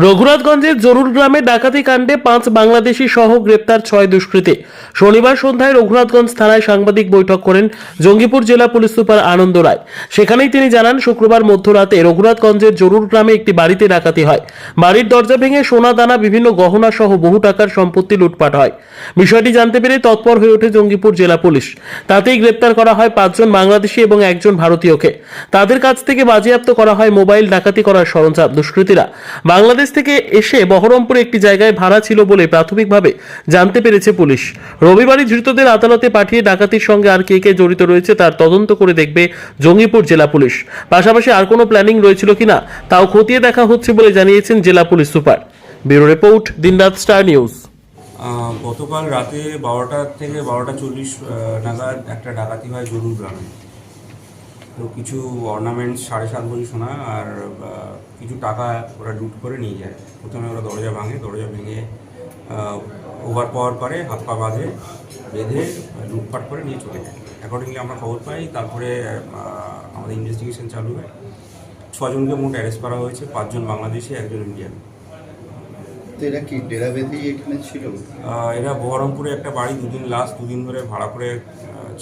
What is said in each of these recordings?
রঘুনাথগঞ্জের জরুর গ্রামে ডাকাতি কাণ্ডে 5 বাংলাদেশি সহ গ্রেপ্তার 6 দুষ্কৃতী। শনিবার সন্ধ্যায় রঘুনাথগঞ্জ থানায় সাংবাদিক বৈঠক করেন জঙ্গিপুর জেলা পুলিশ সুপার আনন্দ রায়। সেখানেই তিনি জানান, শুক্রবার মধ্যরাতে রঘুনাথগঞ্জের জরুর গ্রামে একটি বাড়িতে ডাকাতি হয়। বাড়ির দরজা ভেঙে সোনা দানা, বিভিন্ন গহনা সহ বহু টাকার সম্পত্তি লুটপাট হয়। বিষয়টি জানতে পেরে তৎপর হয়ে ওঠে জঙ্গিপুর জেলা পুলিশ। তাতেই গ্রেপ্তার করা হয় 5 জন বাংলাদেশি এবং 1 জন ভারতীয়কে। তাদের কাছ থেকে বাজেয়াপ্ত করা হয় মোবাইল, ডাকাতি করার সরঞ্জাম। দুষ্কৃতীরা বাংলাদেশ থেকে এসে বহরমপুরে একটি জায়গায় ভাড়া ছিল বলে প্রাথমিকভাবে জানতে পেরেছে পুলিশ। রবিবারই ধৃতদের আদালতে পাঠিয়ে ডাকাতির সঙ্গে আর কে কে জড়িত রয়েছে তার তদন্ত করে দেখবে জঙ্গিপুর জেলা পুলিশ। পাশাপাশি আর কোনো প্ল্যানিং রয়েছিল কিনা তাও খতিয়ে দেখা হচ্ছে বলে জানিয়েছেন জেলা পুলিশ সুপার। ব্যুরো রিপোর্ট, দিনরাত স্টার নিউজ। গতকাল রাতে 12টা থেকে 12:40 নাগাদ একটা ডাকাতি হয় জরুর গ্রামে। তো কিছু অর্নামেন্টস 7.5 ভরি সোনা আর কিছু টাকা ওরা লুট করে নিয়ে যায়। প্রথমে ওরা দরজা ভাঙে, দরজা ভেঙে ওভার পাওয়ার করে, হাত পা বেঁধে লুটপাট করে নিয়ে চলে যায়। অ্যাকর্ডিংলি আমরা খবর পাই, তারপরে আমাদের ইনভেস্টিগেশন চালু হয়। 6 জনকে মোট অ্যারেস্ট করা হয়েছে, 5 জন বাংলাদেশি, 1 জন ইন্ডিয়ান। এরা কি ডেরা বেঁধেই এখানে ছিল? এরা বহরমপুরে একটা বাড়ি লাস্ট দুদিন ধরে ভাড়া করে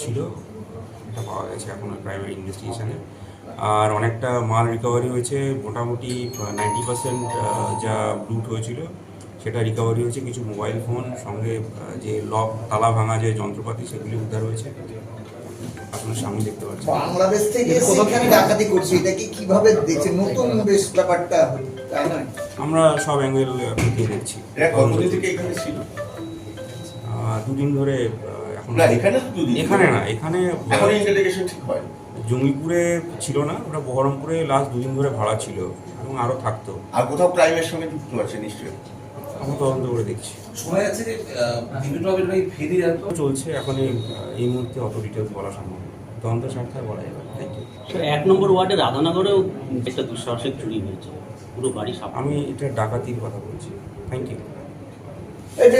ছিল, এটা পাওয়া গেছে এখন প্রাইমারি ইনভেস্টিগেশনে। আর অনেকটা মাল রিকভারি হয়েছে, মোটামুটি 90% যা লুট হয়েছিল সেটা রিকভারি হয়েছে। কিছু মোবাইল ফোন, সঙ্গে যে লক তালা ভাঙা যে যন্ত্রপাতি সেগুলি উদ্ধার হয়েছে। আপনার সামনে দেখতে পাচ্ছেন। বাংলাদেশ থেকে সেখানে ডাকাতি করছে, এটা কি কিভাবে দেখছেন? নতুন বেশ ব্যাপারটা, তাই নয়? আমরা সব অ্যাঙ্গেল খতিয়ে দেখছি। কতদিন থেকে এখানে ছিল? 2 দিন ধরে। এখন না, এখানে তো 2 দিন। এখানে না, এখানে এখন ইন্টারোগেশন ঠিক হয়। জঙ্গিপুরে ছিল না, ওটা বহরমপুরে লাস্ট 2 দিন ধরে ভাড়া ছিল এবং আরও থাকতো। আর কোথাও প্রাইমের সঙ্গে যুক্ত আছে নিশ্চয়ই। আমরা তদন্ত করে দেখছি। শোনা যাচ্ছে যে বিভিন্নভাবে ফেরি চলছে, এখন এই মুহূর্তে অত ডিটেলস বলা সম্ভব না। তদন্ত স্বার্থে বলা যাবে। Thank you. স্যার, 1 নম্বর ওয়ার্ডে রাধানগরেও একটা দুঃসাহসিক চুরি হয়েছে, পুরো বাড়ি সাপ। আমি এটা ডাকাতির কথা বলছি। Thank you. এটা